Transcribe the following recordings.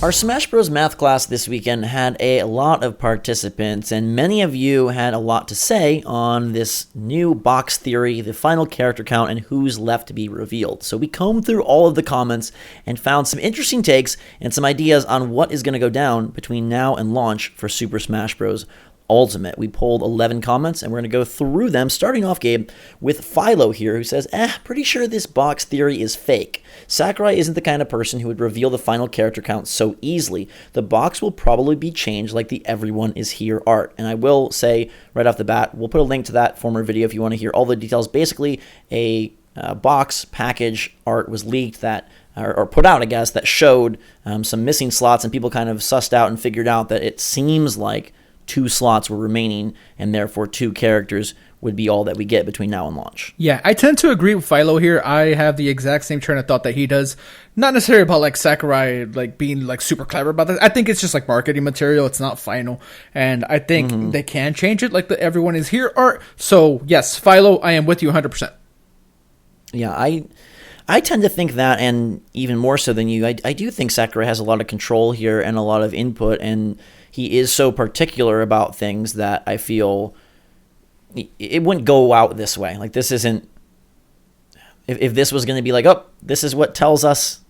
Our Smash Bros. Math class this weekend had a lot of participants, and many of you had a lot to say on this new box theory, the final character count, and who's left to be revealed. So we combed through all of the comments and found some interesting takes and some ideas on what is going to go down between now and launch for Super Smash Bros. Ultimate. We pulled 11 comments, and we're going to go through them, starting off, Gabe, with Philo here, who says, pretty sure this box theory is fake. Sakurai isn't the kind of person who would reveal the final character count so easily. The box will probably be changed like the Everyone Is Here art. And I will say, right off the bat, we'll put a link to that former video if you want to hear all the details. Basically, a box package art was leaked that or put out, I guess, that showed some missing slots, and people kind of sussed out and figured out that it seems like 2 slots were remaining, and therefore 2 characters would be all that we get between now and launch. Yeah, I tend to agree with Philo here. I have the exact same train of thought that he does. Not necessarily about like Sakurai being like super clever about this. I think it's just like marketing material. It's not final. And I think they can change it like the Everyone Is Here art. So yes, Philo, I am with you 100%. Yeah, I tend to think that, and even more so than you, I do think Sakurai has a lot of control here and a lot of input, and he is so particular about things that I feel it wouldn't go out this way. Like, this isn't, if this was going to be like, oh, this is what tells us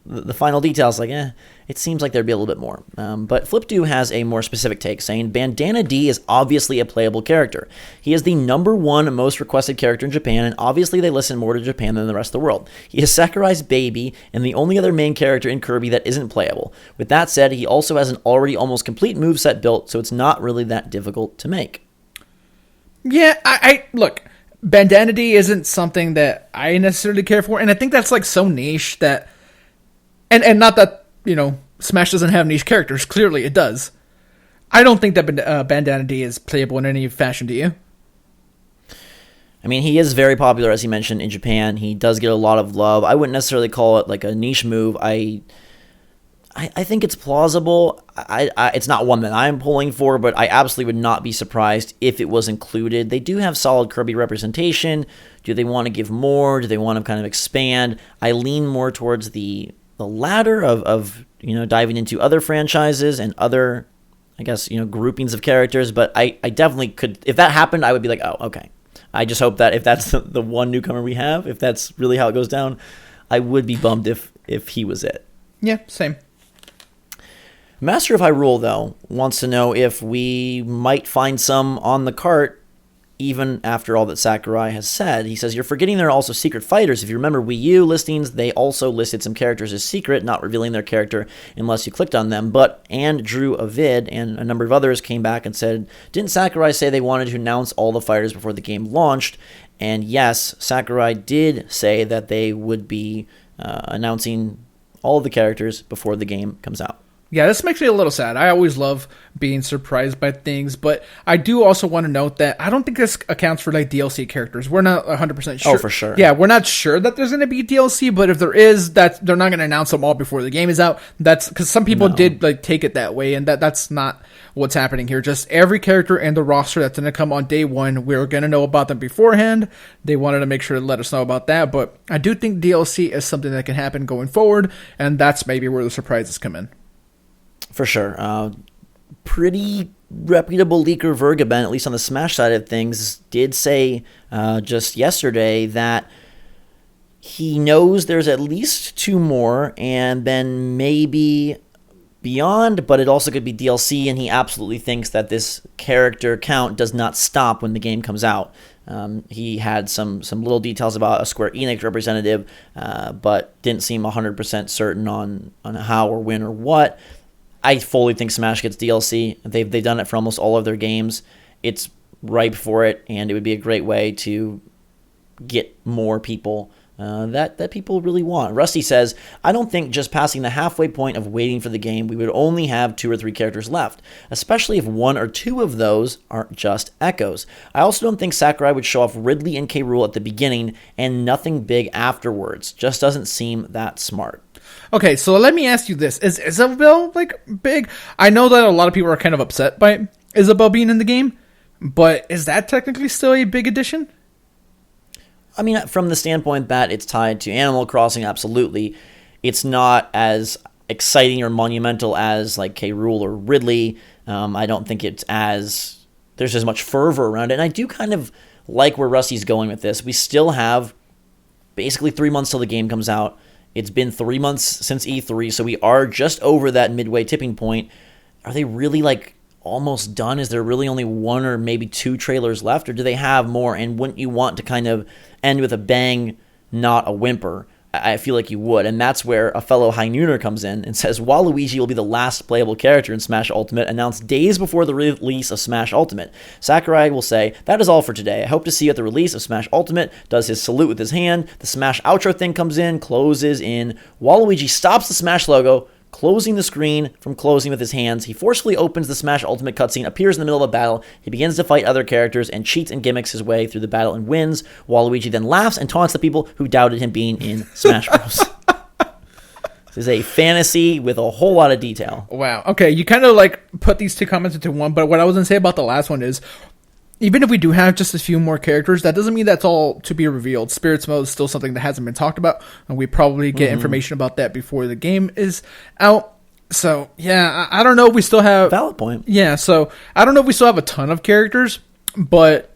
the final details, like, it seems like there'd be a little bit more. But Flipdo has a more specific take, saying, Bandana Dee is obviously a playable character. He is the #1 most requested character in Japan, and obviously they listen more to Japan than the rest of the world. He is Sakurai's baby, and the only other main character in Kirby that isn't playable. With that said, he also has an already almost complete moveset built, so it's not really that difficult to make. Yeah, I look, Bandana Dee isn't something that I necessarily care for, and I think that's like so niche that, and not that, Smash doesn't have niche characters. Clearly it does. I don't think that Bandana Dee is playable in any fashion, do you? I mean, he is very popular, as he mentioned, in Japan. He does get a lot of love. I wouldn't necessarily call it like a niche move. I think it's plausible. It's not one that I'm pulling for, but I absolutely would not be surprised if it was included. They do have solid Kirby representation. Do they want to give more? Do they want to kind of expand? I lean more towards the latter of diving into other franchises and other, I guess, groupings of characters. But I definitely could, if that happened, I would be like, oh, okay. I just hope that if that's the one newcomer we have, if that's really how it goes down, I would be bummed if he was it. Yeah, same. Master of Hyrule, though, wants to know if we might find some on the cart even after all that Sakurai has said. He says, you're forgetting there are also secret fighters. If you remember Wii U listings, they also listed some characters as secret, not revealing their character unless you clicked on them. And drew a vid, and a number of others came back and said, didn't Sakurai say they wanted to announce all the fighters before the game launched? And yes, Sakurai did say that they would be announcing all of the characters before the game comes out. Yeah, this makes me a little sad. I always love being surprised by things, but I do also want to note that I don't think this accounts for like DLC characters. We're not 100% sure. Oh, for sure. Yeah, we're not sure that there's going to be DLC, but if there is, that they're not going to announce them all before the game is out. That's because some people did like take it that way, and that's not what's happening here. Just every character in the roster that's going to come on day one, we're going to know about them beforehand. They wanted to make sure to let us know about that, but I do think DLC is something that can happen going forward, and that's maybe where the surprises come in. For sure. Pretty reputable leaker Vergaben, at least on the Smash side of things, did say just yesterday that he knows there's at least 2 more and then maybe beyond, but it also could be DLC, and he absolutely thinks that this character count does not stop when the game comes out. He had some little details about a Square Enix representative, but didn't seem 100% certain on how or when or what. I fully think Smash gets DLC. They've done it for almost all of their games. It's ripe for it, and it would be a great way to get more people that people really want. Rusty says, I don't think just passing the halfway point of waiting for the game, we would only have 2 or 3 characters left, especially if 1 or 2 of those aren't just echoes. I also don't think Sakurai would show off Ridley and K. Rool at the beginning and nothing big afterwards. Just doesn't seem that smart. Okay, so let me ask you this. Is Isabelle, big? I know that a lot of people are kind of upset by Isabelle being in the game, but is that technically still a big addition? I mean, from the standpoint that it's tied to Animal Crossing, absolutely. It's not as exciting or monumental as like K. Rool or Ridley. I don't think there's as much fervor around it. And I do kind of like where Rusty's going with this. We still have basically 3 months till the game comes out. It's been 3 months since E3, so we are just over that midway tipping point. Are they really like almost done? Is there really only one or maybe two trailers left, or do they have more? And wouldn't you want to kind of end with a bang, not a whimper? I feel like you would, and that's where a fellow High Nooner comes in and says Waluigi will be the last playable character in Smash Ultimate, announced days before the release of Smash Ultimate. Sakurai will say, "That is all for today. I hope to see you at the release of Smash Ultimate," does his salute with his hand. The Smash outro thing comes in, closes in. Waluigi stops the Smash logo, closing the screen from closing with his hands. He forcefully opens the Smash Ultimate cutscene, appears in the middle of a battle. He begins to fight other characters and cheats and gimmicks his way through the battle and wins. Waluigi then laughs and taunts the people who doubted him being in Smash Bros. This is a fantasy with a whole lot of detail. Wow. Okay, you kind of like put these two comments into one, but what I was going to say about the last one is, even if we do have just a few more characters, that doesn't mean that's all to be revealed. Spirits Mode is still something that hasn't been talked about, and we probably get information about that before the game is out. So, yeah, I don't know if we still have... Valid point. Yeah, so I don't know if we still have a ton of characters, but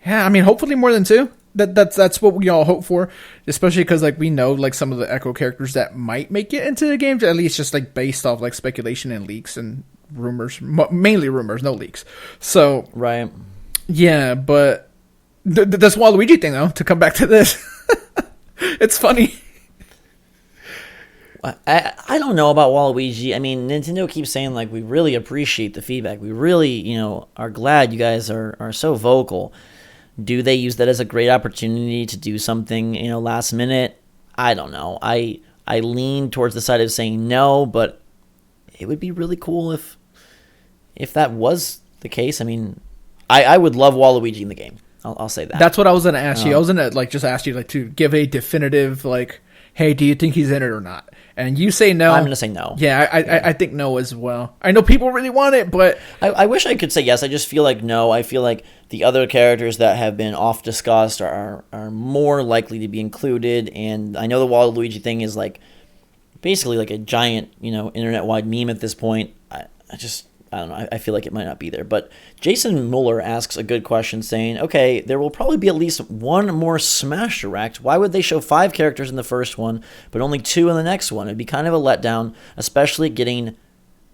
yeah, I mean, hopefully more than two. That's what we all hope for, especially because like we know like some of the Echo characters that might make it into the game, at least just like based off like speculation and leaks and rumors, mainly rumors, no leaks. So... Right. Yeah, but this Waluigi thing, though, to come back to this, it's funny. I don't know about Waluigi. I mean, Nintendo keeps saying, like, we really appreciate the feedback. We really, are glad you guys are so vocal. Do they use that as a great opportunity to do something, last minute? I don't know. I lean towards the side of saying no, but it would be really cool if that was the case. I mean... I would love Waluigi in the game. I'll say that. That's what I was going to ask you. I was going to just ask you to give a definitive hey, do you think he's in it or not? And you say no. I'm going to say no. Yeah, I think no as well. I know people really want it, but I wish I could say yes. I just feel like no. I feel like the other characters that have been off discussed are more likely to be included. And I know the Waluigi thing is basically like a giant internet wide meme at this point. I don't know. I feel like it might not be there. But Jason Mueller asks a good question saying, okay, there will probably be at least one more Smash Direct. Why would they show 5 characters in the first one, but only 2 in the next one? It'd be kind of a letdown, especially getting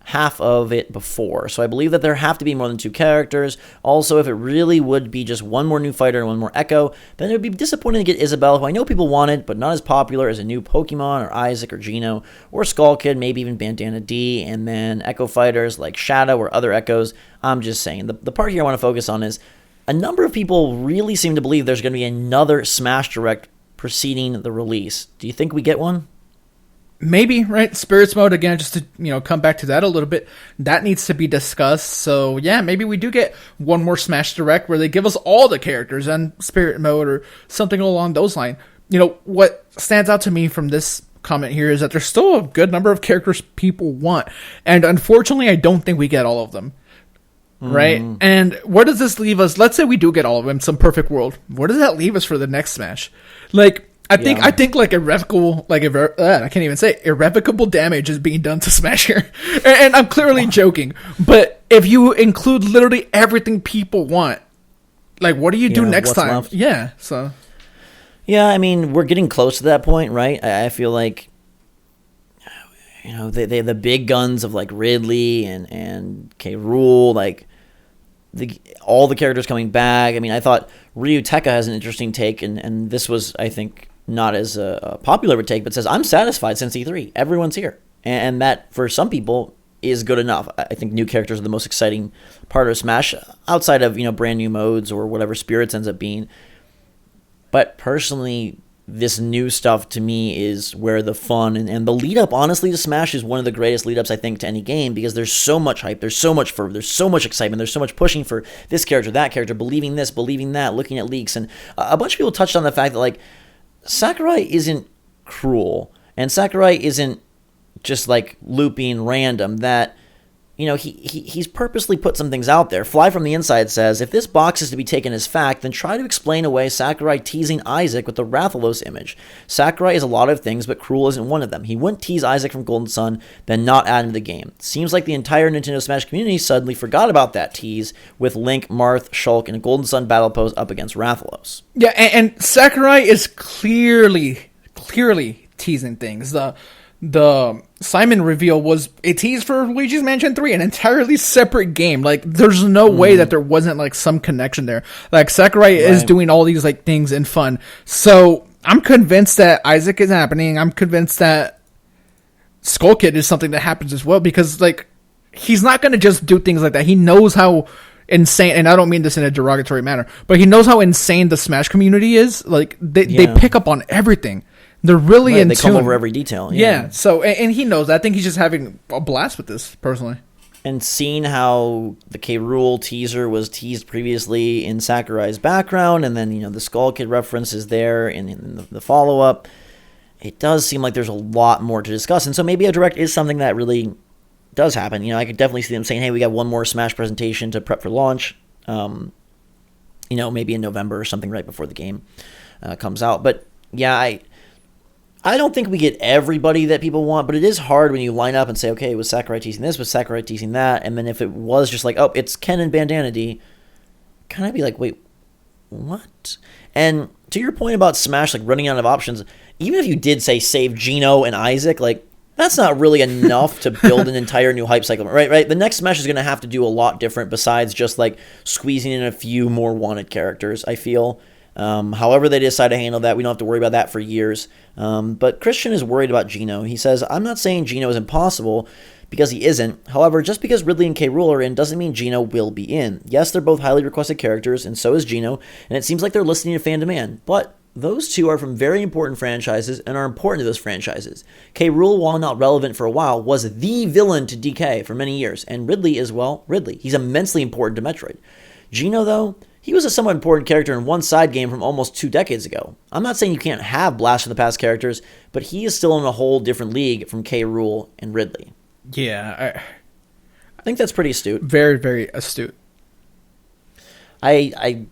half of it before. So I believe that there have to be more than 2 characters. Also, if it really would be just one more new fighter and one more Echo, then it would be disappointing to get Isabelle, who I know people wanted, but not as popular as a new Pokemon or Isaac or Geno or Skull Kid, maybe even Bandana Dee, and then Echo fighters like Shadow or other Echoes. I'm just saying. The part here I want to focus on is a number of people really seem to believe there's going to be another Smash Direct preceding the release. Do you think we get one? Maybe, right? Spirits Mode, again, just to, come back to that a little bit, that needs to be discussed. So, yeah, maybe we do get one more Smash Direct where they give us all the characters on Spirit Mode or something along those lines. What stands out to me from this comment here is that there's still a good number of characters people want. And unfortunately, I don't think we get all of them. Right? And where does this leave us? Let's say we do get all of them, some perfect world. Where does that leave us for the next Smash? I think like irrevocable, I can't even say it, irrevocable damage is being done to Smash here. And I'm clearly joking, but if you include literally everything people want, what do you do next time? Left? Yeah, so. Yeah, I mean, we're getting close to that point, right? I feel like, they the big guns of Ridley and K. Rool, all the characters coming back. I mean, I thought Ryu Tekka has an interesting take, and this was, I think, not as popular of a take, but says, I'm satisfied since E3. Everyone's here. And that, for some people, is good enough. I think new characters are the most exciting part of Smash, outside of, brand new modes or whatever Spirits ends up being. But personally, this new stuff to me is where the fun and the lead up, honestly, to Smash is one of the greatest lead ups, I think, to any game, because there's so much hype, there's so much fervor, there's so much excitement, there's so much pushing for this character, that character, believing this, believing that, looking at leaks. And a bunch of people touched on the fact that, Sakurai isn't cruel, and Sakurai isn't just, looping random, that he's purposely put some things out there. Fly from the Inside says, if this box is to be taken as fact, then try to explain away Sakurai teasing Isaac with the Rathalos image. Sakurai is a lot of things, but Cruel isn't one of them. He wouldn't tease Isaac from Golden Sun, then not add him to the game. Seems like the entire Nintendo Smash community suddenly forgot about that tease with Link, Marth, Shulk, and a Golden Sun battle pose up against Rathalos. Yeah, and Sakurai is clearly teasing things. The Simon reveal was a tease for Luigi's Mansion 3, an entirely separate game. Like, there's no way that there wasn't, like, some connection there. Like, Sakurai is doing all these, like, things in fun. So, I'm convinced that Isaac is happening. I'm convinced that Skull Kid is something that happens as well, because, like, he's not going to just do things like that. He knows how insane, and I don't mean this in a derogatory manner, but he knows how insane the Smash community is. Like, they pick up on everything. They're really in They tune. come over every detail. Yeah. So, and he knows that. I think he's just having a blast with this, personally. And seeing how the K. Rool teaser was teased previously in Sakurai's background, and then, the Skull Kid reference is there in the follow-up, it does seem like there's a lot more to discuss. And so maybe a Direct is something that really does happen. I could definitely see them saying, hey, we got one more Smash presentation to prep for launch, maybe in November or something right before the game comes out. But, yeah, I don't think we get everybody that people want, but it is hard when you line up and say, okay, was Sakurai teasing this, was Sakurai teasing that, and then if it was just like, oh, it's Ken and Bandana Dee, kind of be like, wait, what? And to your point about Smash, like, running out of options, even if you did say save Geno and Isaac, like, that's not really enough to build an entire new hype cycle, right? The next Smash is going to have to do a lot different besides just, like, squeezing in a few more wanted characters, I feel. However they decide to handle that, we don't have to worry about that for years. But Christian is worried about Geno. He says, I'm not saying Geno is impossible, because he isn't. However, just because Ridley and K. Rool are in doesn't mean Geno will be in. Yes, they're both highly requested characters, and so is Geno, and it seems like they're listening to fan demand. But those two are from very important franchises and are important to those franchises. K. Rool, while not relevant for a while, was the villain to DK for many years, and Ridley is, well, Ridley. He's immensely important to Metroid. Geno, though, he was a somewhat important character in one side game from almost 2 decades ago. I'm not saying you can't have Blast from the Past characters, but he is still in a whole different league from K. Rool and Ridley. Yeah. I think that's pretty astute. Very, very astute. I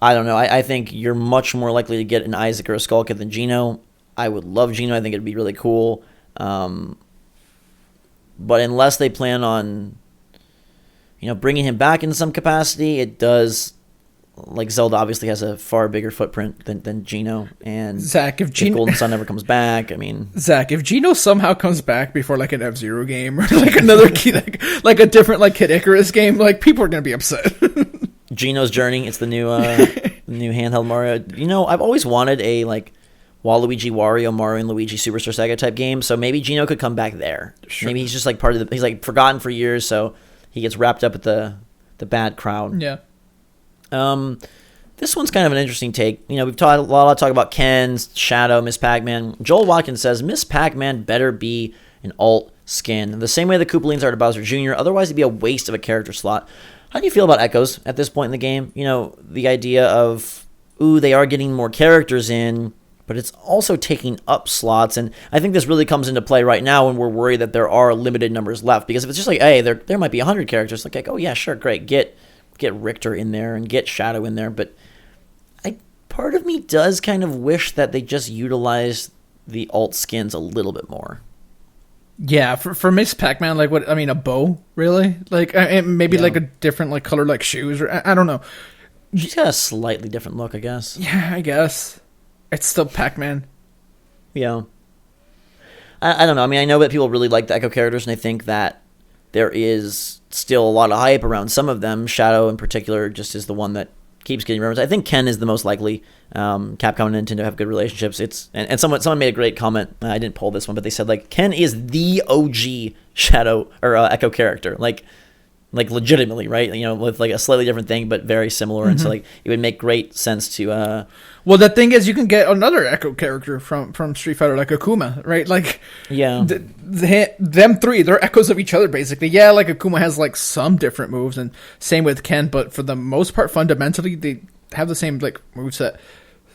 don't know. I think you're much more likely to get an Isaac or a Skull Kid than Geno. I would love Geno. I think it'd be really cool. But unless they plan on, bringing him back in some capacity, it does. Like, Zelda obviously has a far bigger footprint than Geno, and Zach, if Golden Sun never comes back, I mean, Zach, if Geno somehow comes back before like an F-Zero game or like another kid, like a different like Kid Icarus game, like people are gonna be upset. Geno's Journey, it's the new new handheld Mario. I've always wanted a like Waluigi, Wario, Mario, and Luigi Superstar Saga type game, so maybe Geno could come back there. Sure. Maybe he's just like part of he's like forgotten for years, so he gets wrapped up with the bad crowd. Yeah. This one's kind of an interesting take. We've talked a lot of talk about Ken, Shadow, Miss Pac-Man. Joel Watkins says Miss Pac-Man better be an alt skin, the same way the Koopalings are to Bowser Jr. Otherwise, it'd be a waste of a character slot. How do you feel about Echoes at this point in the game? The idea of they are getting more characters in, but it's also taking up slots, and I think this really comes into play right now when we're worried that there are limited numbers left. Because if it's just like, hey, there might be 100 characters, like oh yeah, sure, great, get Richter in there and get Shadow in there, but part of me does kind of wish that they just utilized the alt skins a little bit more. Yeah, for Miss Pac-Man, like what? I mean, a bow, really? Like maybe like a different like color, like shoes, or I don't know. She's got a slightly different look, I guess. Yeah, I guess it's still Pac-Man. Yeah, I don't know. I mean, I know that people really like the Echo characters, and I think that there is still a lot of hype around some of them. Shadow, in particular, just is the one that keeps getting referenced. I think Ken is the most likely. Capcom and Nintendo have good relationships. And someone made a great comment. I didn't pull this one, but they said like Ken is the OG Shadow or Echo character, like legitimately, right? With like a slightly different thing, but very similar. Mm-hmm. And so like it would make great sense to. Well, the thing is, you can get another Echo character from Street Fighter, like Akuma, right? Like, yeah, them three, they're echoes of each other, basically. Yeah, like Akuma has like some different moves, and same with Ken, but for the most part, fundamentally, they have the same like moveset.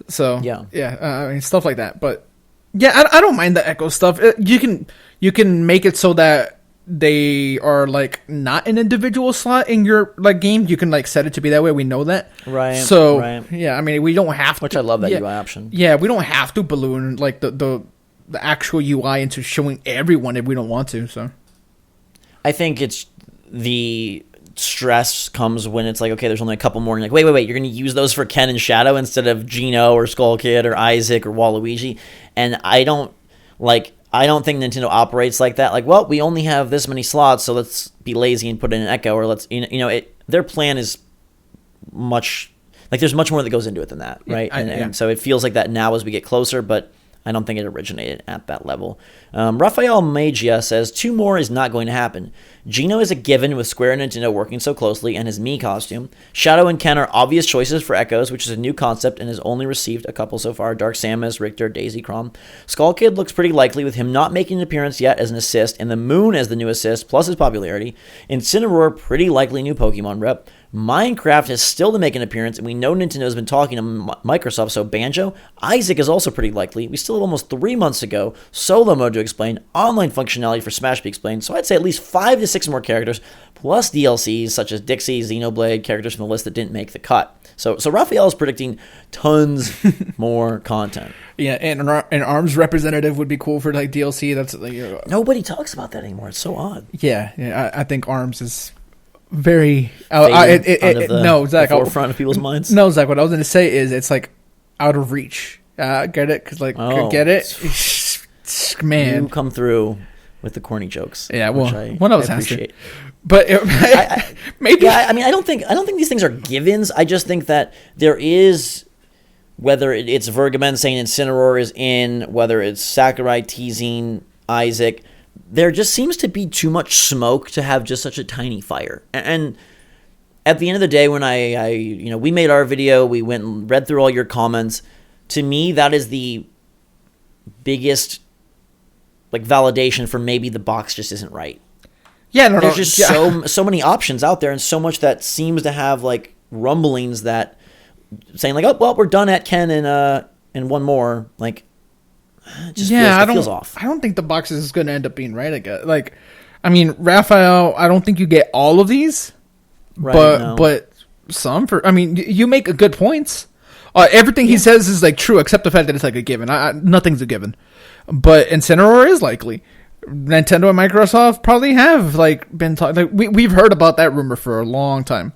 So yeah, I mean stuff like that. But yeah, I don't mind the Echo stuff. You can make it so that they are like not an individual slot in your like game. You can like set it to be that way. We know that. Right. So right. yeah, I mean, we don't have Which to. I love that yeah, UI option. Yeah, we don't have to balloon like the actual UI into showing everyone if we don't want to. So I think it's the stress comes when it's like, okay, there's only a couple more. And you're like, wait, you're going to use those for Ken and Shadow instead of Geno or Skull Kid or Isaac or Waluigi. And I don't think Nintendo operates like that. Like, well, we only have this many slots, so let's be lazy and put in an Echo, or let's, their plan is much, like, there's much more that goes into it than that, right? And so it feels like that now as we get closer, but I don't think it originated at that level. Rafael Magia says, 2 more is not going to happen. Geno is a given with Square and Nintendo working so closely, and his Mii costume. Shadow and Ken are obvious choices for Echoes, which is a new concept and has only received a couple so far. Dark Samus, Richter, Daisy, Chrom. Skull Kid looks pretty likely with him not making an appearance yet as an assist, and the Moon as the new assist, plus his popularity. Incineroar, pretty likely new Pokemon rep. Minecraft is still to make an appearance, and we know Nintendo has been talking to Microsoft, so Banjo. Isaac is also pretty likely. We still have almost 3 months ago. Solo mode to explain. Online functionality for Smash to be explained. So I'd say at least 5 to 6 more characters, plus DLCs such as Dixie, Xenoblade, characters from the list that didn't make the cut. So Raphael is predicting tons more content. Yeah, and an ARMS representative would be cool for like DLC. That's like nobody talks about that anymore. It's so odd. Yeah. I think ARMS is very no, Zach, the forefront of people's minds. No, Zach, what I was going to say is it's like out of reach. Get it? Because like get it, man. You come through with the corny jokes. Yeah, well, I was appreciate. But maybe. Yeah, I mean, I don't think these things are givens. I just think that there is, whether it's Vergaben saying Incineroar is in, whether it's Sakurai teasing Isaac, there just seems to be too much smoke to have just such a tiny fire. And at the end of the day, when we made our video, we went and read through all your comments. To me, that is the biggest like validation for maybe the box just isn't right. Yeah, there's just so many options out there, and so much that seems to have like rumblings that saying like, oh well, we're done at Ken and one more. Like, it just feels off. I don't think the box is going to end up being right. I guess. Like, I mean, Raphael, I don't think you get all of these, right, but some for. I mean, you make good points. Everything he says is like true, except the fact that it's like a given. Nothing's a given, but Incineroar is likely. Nintendo and Microsoft probably have like been talking. Like, we've heard about that rumor for a long time.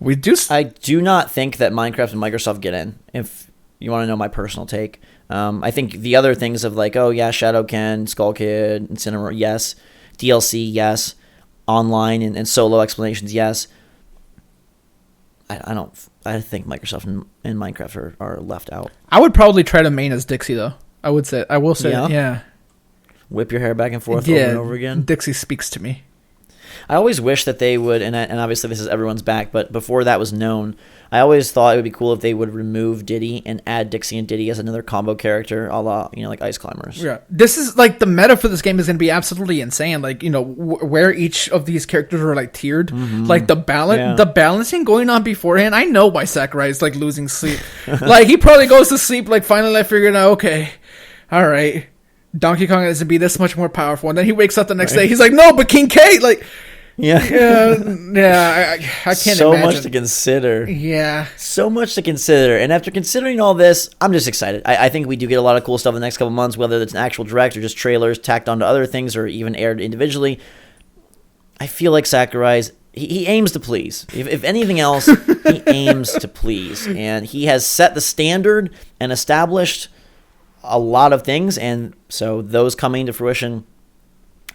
I do not think that Minecraft and Microsoft get in. If you want to know my personal take, I think the other things of like, oh yeah, Shadow Ken, Skull Kid, Incineroar, yes, DLC, yes, online and solo explanations, yes. I think Microsoft and Minecraft are left out. I would probably try to main as Dixie though. I will say, yeah. Whip your hair back and forth over and over again. Dixie speaks to me. I always wish that they would, and obviously this is everyone's back, but before that was known, I always thought it would be cool if they would remove Diddy and add Dixie and Diddy as another combo character, a la, like Ice Climbers. Yeah. This is, like, the meta for this game is going to be absolutely insane. Like, where each of these characters are, like, tiered. Mm-hmm. Like, the balancing going on beforehand. I know why Sakurai is, like, losing sleep. Like, he probably goes to sleep, like, finally, I figured out, okay, all right, Donkey Kong is to be this much more powerful. And then he wakes up the next day, he's like, no, but King K, like... Yeah. I can't imagine. So much to consider. Yeah. So much to consider. And after considering all this, I'm just excited. I think we do get a lot of cool stuff in the next couple months, whether it's an actual direct or just trailers tacked onto other things or even aired individually. I feel like Sakurai's... He aims to please. If anything else, he aims to please. And he has set the standard and established a lot of things. And so those coming to fruition...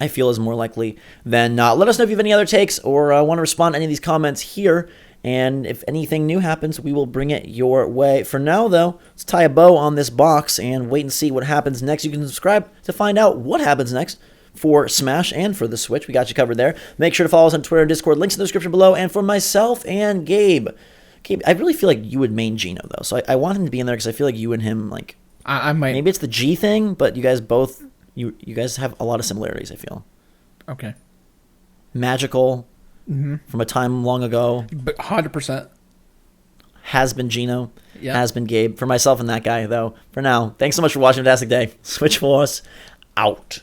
I feel is more likely than not. Let us know if you have any other takes or want to respond to any of these comments here. And if anything new happens, we will bring it your way. For now, though, let's tie a bow on this box and wait and see what happens next. You can subscribe to find out what happens next for Smash and for the Switch. We got you covered there. Make sure to follow us on Twitter and Discord. Links in the description below. And for myself and Gabe, I really feel like you would main Geno, though. So I want him to be in there because I feel like you and him, like... I might... Maybe it's the G thing, but you guys both... You guys have a lot of similarities, I feel. Okay. Magical, from a time long ago. 100%. Has been Geno. Yep. Has been Gabe. For myself and that guy, though. For now, thanks so much for watching. Fantastic day. Switch Force, out.